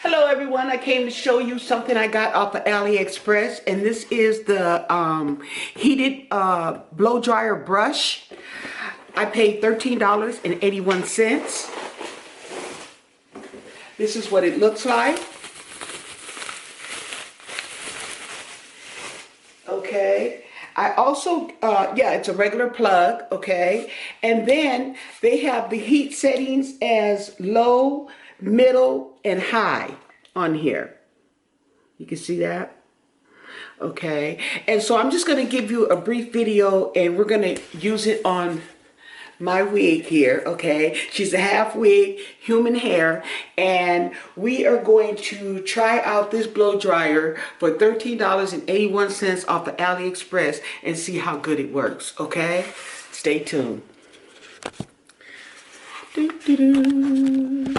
Hello everyone, I came to show you something I got off of AliExpress, and this is the heated blow dryer brush. I paid $13.81. This is what it looks like. Okay. I also, yeah, it's a regular plug, okay? And then they have the heat settings as low, middle, and high on here. You can see that? Okay. And so I'm just going to give you a brief video, and we're going to use it on my wig here, okay? She's a half wig, human hair, and we are going to try out this blow dryer for $13.81 off of AliExpress and see how good it works, okay? Stay tuned. Doo-doo-doo.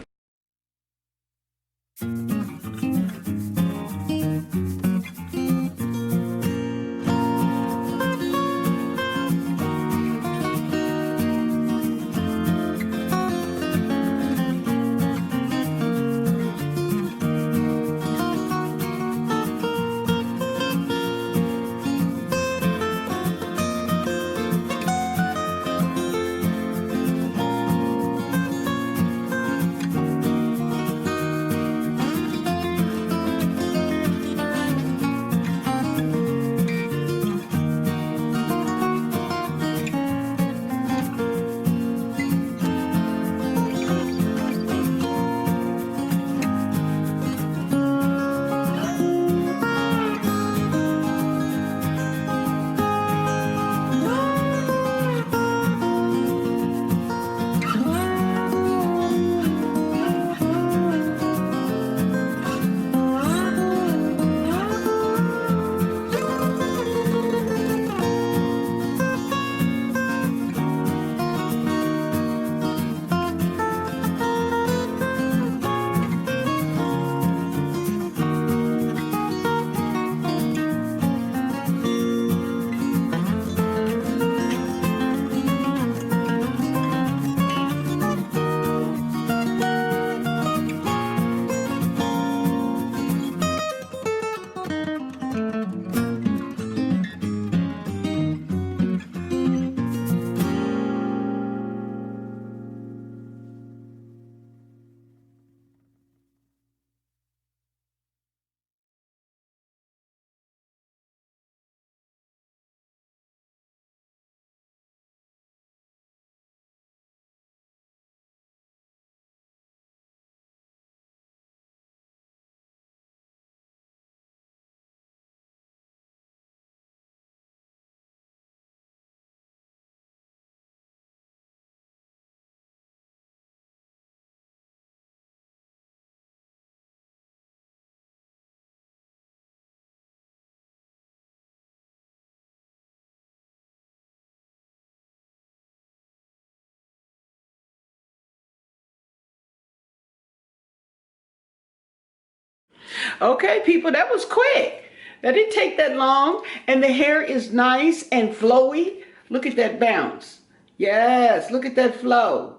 Okay, people, that was quick. That didn't take that long, and the hair is nice and flowy. Look at that bounce. Yes, look at that flow.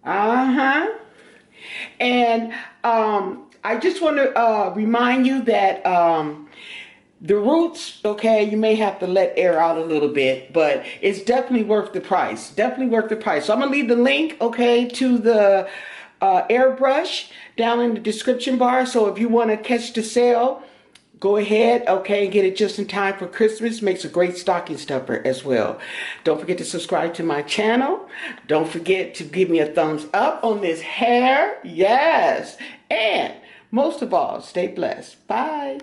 Uh-huh. And I just want to remind you that the roots, okay, you may have to let air out a little bit, but it's definitely worth the price. Definitely worth the price. So I'm going to leave the link, okay, to the airbrush down in the description bar. So if you want to catch the sale, go ahead, okay, and get it just in time for Christmas. Makes a great stocking stuffer as well. Don't forget to subscribe to my channel. Don't forget to give me a thumbs up on this hair. Yes. And most of all, stay blessed. Bye.